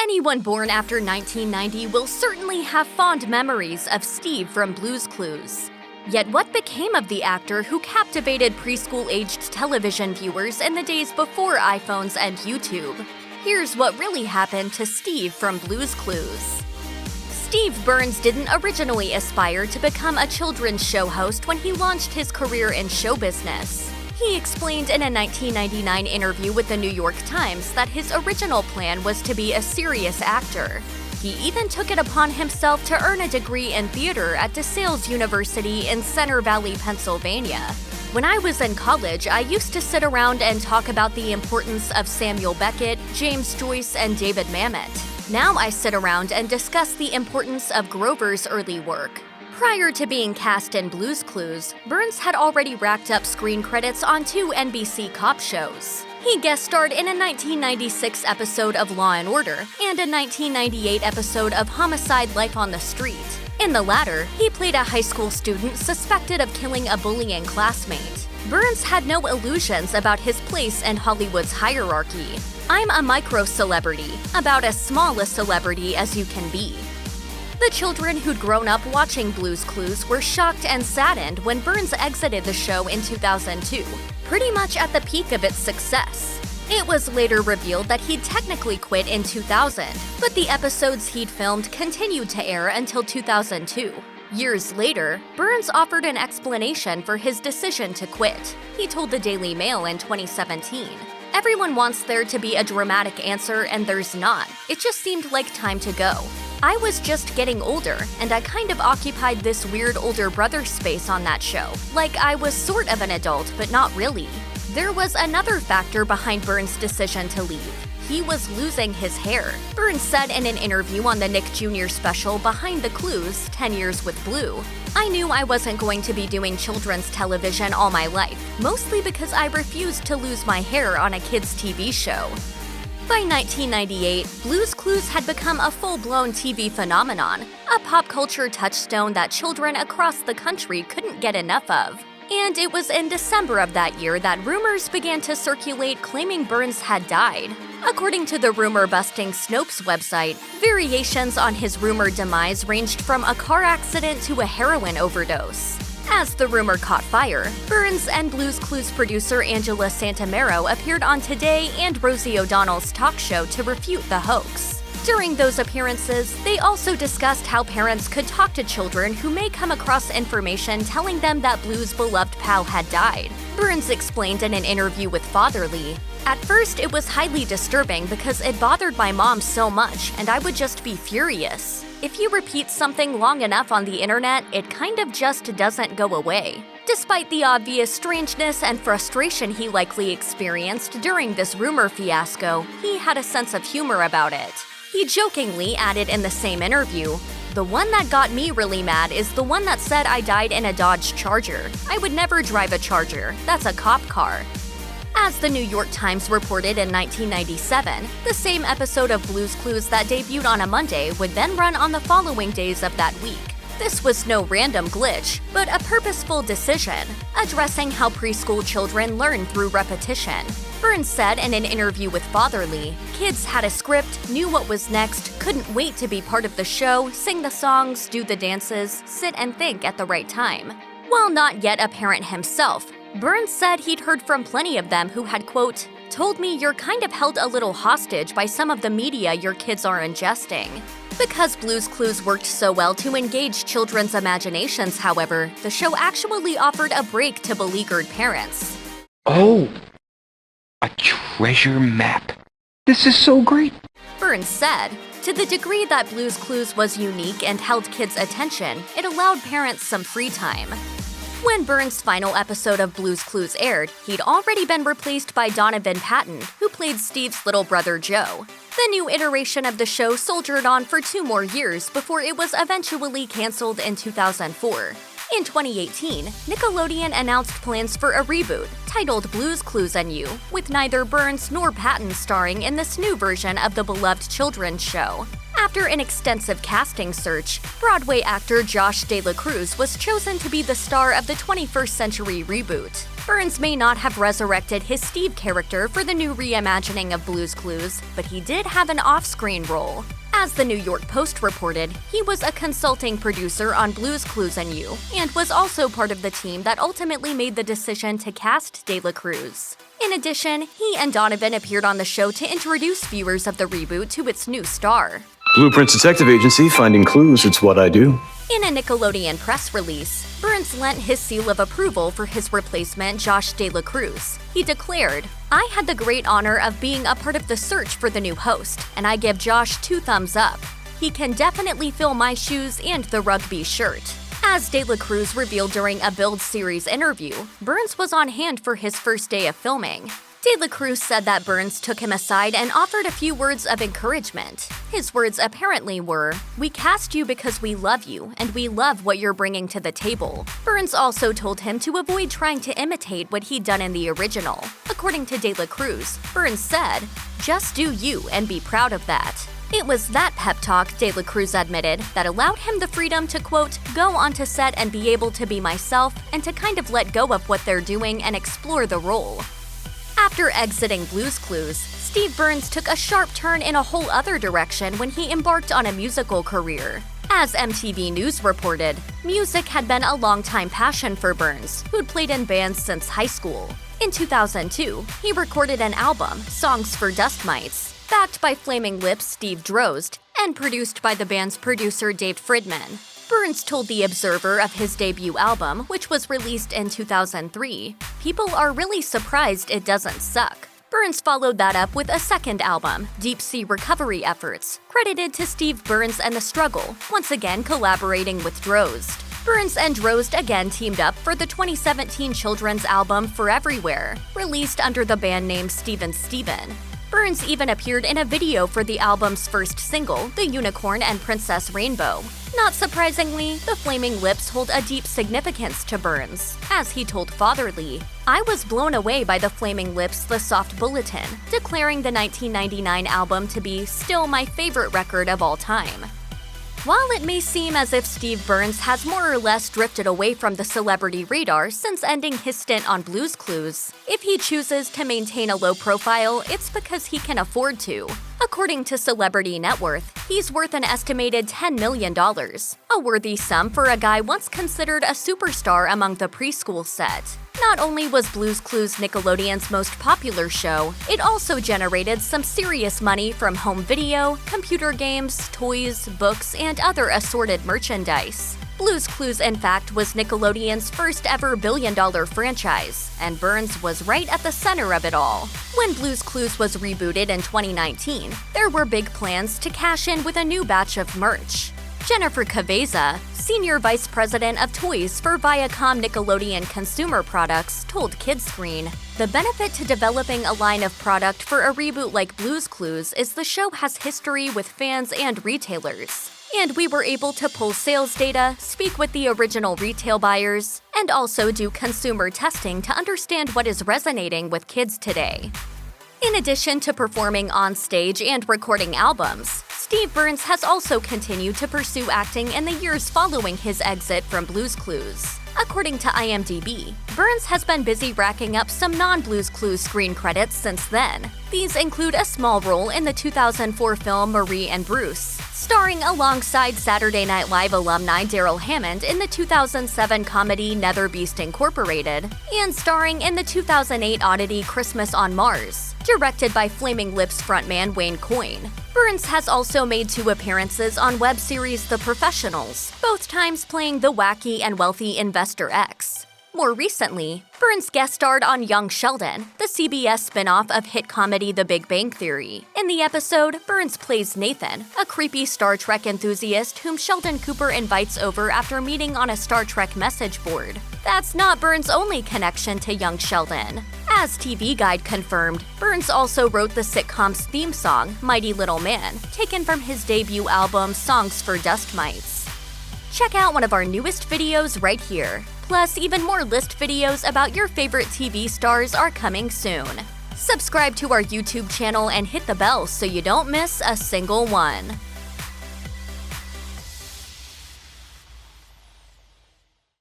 Anyone born after 1990 will certainly have fond memories of Steve from Blue's Clues. Yet what became of the actor who captivated preschool-aged television viewers in the days before iPhones and YouTube? Here's what really happened to Steve from Blue's Clues. Steve Burns didn't originally aspire to become a children's show host when he launched his career in show business. He explained in a 1999 interview with the New York Times that his original plan was to be a serious actor. He even took it upon himself to earn a degree in theater at DeSales University in Center Valley, Pennsylvania. When I was in college, I used to sit around and talk about the importance of Samuel Beckett, James Joyce, and David Mamet. Now I sit around and discuss the importance of Grover's early work. Prior to being cast in Blue's Clues, Burns had already racked up screen credits on 2 NBC cop shows. He guest starred in a 1996 episode of Law & Order and a 1998 episode of Homicide: Life on the Street. In the latter, he played a high school student suspected of killing a bullying classmate. Burns had no illusions about his place in Hollywood's hierarchy. "I'm a micro-celebrity, about as small a celebrity as you can be." The children who'd grown up watching Blue's Clues were shocked and saddened when Burns exited the show in 2002, pretty much at the peak of its success. It was later revealed that he'd technically quit in 2000, but the episodes he'd filmed continued to air until 2002. Years later, Burns offered an explanation for his decision to quit. He told the Daily Mail in 2017, "Everyone wants there to be a dramatic answer, and there's not. It just seemed like time to go. I was just getting older, and I kind of occupied this weird older brother space on that show. Like I was sort of an adult, but not really." There was another factor behind Burns' decision to leave. He was losing his hair. Burns said in an interview on the Nick Jr. special Behind the Clues, 10 Years with Blue, "I knew I wasn't going to be doing children's television all my life, mostly because I refused to lose my hair on a kids' TV show." By 1998, Blue's Clues had become a full-blown TV phenomenon, a pop culture touchstone that children across the country couldn't get enough of. And it was in December of that year that rumors began to circulate claiming Burns had died. According to the rumor-busting Snopes website, variations on his rumored demise ranged from a car accident to a heroin overdose. As the rumor caught fire, Burns and Blue's Clues producer Angela Santamero appeared on Today and Rosie O'Donnell's talk show to refute the hoax. During those appearances, they also discussed how parents could talk to children who may come across information telling them that Blue's beloved pal had died. Burns explained in an interview with Fatherly, "At first it was highly disturbing because it bothered my mom so much, and I would just be furious. If you repeat something long enough on the internet, it kind of just doesn't go away." Despite the obvious strangeness and frustration he likely experienced during this rumor fiasco, he had a sense of humor about it. He jokingly added in the same interview, "The one that got me really mad is the one that said I died in a Dodge Charger. I would never drive a Charger. That's a cop car." As the New York Times reported in 1997, the same episode of Blue's Clues that debuted on a Monday would then run on the following days of that week. This was no random glitch, but a purposeful decision, addressing how preschool children learn through repetition. Burns said in an interview with Fatherly, "Kids had a script, knew what was next, couldn't wait to be part of the show, sing the songs, do the dances, sit and think at the right time." While not yet a parent himself, Burns said he'd heard from plenty of them who had, quote, "told me you're kind of held a little hostage by some of the media your kids are ingesting." Because Blue's Clues worked so well to engage children's imaginations, however, the show actually offered a break to beleaguered parents. "Oh, a treasure map. This is so great." Burns said, "To the degree that Blue's Clues was unique and held kids' attention, it allowed parents some free time." When Burns' final episode of Blue's Clues aired, he'd already been replaced by Donovan Patton, who played Steve's little brother Joe. The new iteration of the show soldiered on for 2 more years before it was eventually canceled in 2004. In 2018, Nickelodeon announced plans for a reboot, titled Blue's Clues and You, with neither Burns nor Patton starring in this new version of the beloved children's show. After an extensive casting search, Broadway actor Dela Cruz was chosen to be the star of the 21st century reboot. Burns may not have resurrected his Steve character for the new reimagining of Blue's Clues, but he did have an off-screen role. As the New York Post reported, he was a consulting producer on Blue's Clues and You, and was also part of the team that ultimately made the decision to cast Dela Cruz. In addition, he and Donovan appeared on the show to introduce viewers of the reboot to its new star. Blueprint Detective Agency, finding clues, it's what I do. In a Nickelodeon press release, Burns lent his seal of approval for his replacement, Josh Dela Cruz. He declared, "I had the great honor of being a part of the search for the new host, and I give Josh 2 thumbs up. He can definitely fill my shoes and the rugby shirt." As Dela Cruz revealed during a Build series interview, Burns was on hand for his first day of filming. Dela Cruz said that Burns took him aside and offered a few words of encouragement. His words apparently were, "We cast you because we love you, and we love what you're bringing to the table." Burns also told him to avoid trying to imitate what he'd done in the original. According to Dela Cruz, Burns said, "Just do you and be proud of that." It was that pep talk, Dela Cruz admitted, that allowed him the freedom to, quote, "go onto set and be able to be myself and to kind of let go of what they're doing and explore the role." After exiting Blue's Clues, Steve Burns took a sharp turn in a whole other direction when he embarked on a musical career. As MTV News reported, music had been a longtime passion for Burns, who'd played in bands since high school. In 2002, he recorded an album, Songs for Dust Mites, backed by Flaming Lips' Steve Drozd, and produced by the band's producer Dave Fridman. Burns told The Observer of his debut album, which was released in 2003, "People are really surprised it doesn't suck." Burns followed that up with a second album, Deep Sea Recovery Efforts, credited to Steve Burns and The Struggle, once again collaborating with Drozd. Burns and Drozd again teamed up for the 2017 children's album For Everywhere, released under the band name Steven Steven. Burns even appeared in a video for the album's first single, The Unicorn and Princess Rainbow. Not surprisingly, the Flaming Lips hold a deep significance to Burns. As he told Fatherly, "I was blown away by the Flaming Lips' The Soft Bulletin," declaring the 1999 album to be still my favorite record of all time. While it may seem as if Steve Burns has more or less drifted away from the celebrity radar since ending his stint on Blue's Clues, if he chooses to maintain a low profile, it's because he can afford to. According to Celebrity Net Worth, he's worth an estimated $10 million, a worthy sum for a guy once considered a superstar among the preschool set. Not only was Blue's Clues Nickelodeon's most popular show, it also generated some serious money from home video, computer games, toys, books, and other assorted merchandise. Blue's Clues, in fact, was Nickelodeon's first ever billion-dollar franchise, and Burns was right at the center of it all. When Blue's Clues was rebooted in 2019, there were big plans to cash in with a new batch of merch. Jennifer Caveza, Senior Vice President of Toys for Viacom Nickelodeon Consumer Products, told Kidscreen, "The benefit to developing a line of product for a reboot like Blue's Clues is the show has history with fans and retailers. And we were able to pull sales data, speak with the original retail buyers, and also do consumer testing to understand what is resonating with kids today." In addition to performing on stage and recording albums, Steve Burns has also continued to pursue acting in the years following his exit from Blue's Clues. According to IMDb, Burns has been busy racking up some non-Blue's Clues screen credits since then. These include a small role in the 2004 film Marie and Bruce, starring alongside Saturday Night Live alumni Daryl Hammond in the 2007 comedy Nether Beast Incorporated, and starring in the 2008 oddity Christmas on Mars, directed by Flaming Lips frontman Wayne Coyne. Burns has also made 2 appearances on web series The Professionals, both times playing the wacky and wealthy Investor X. More recently, Burns guest starred on Young Sheldon, the CBS spin-off of hit comedy The Big Bang Theory. In the episode, Burns plays Nathan, a creepy Star Trek enthusiast whom Sheldon Cooper invites over after meeting on a Star Trek message board. That's not Burns' only connection to Young Sheldon. As TV Guide confirmed, Burns also wrote the sitcom's theme song, Mighty Little Man, taken from his debut album Songs for Dust Mites. Check out one of our newest videos right here. Plus, even more list videos about your favorite TV stars are coming soon. Subscribe to our YouTube channel and hit the bell so you don't miss a single one.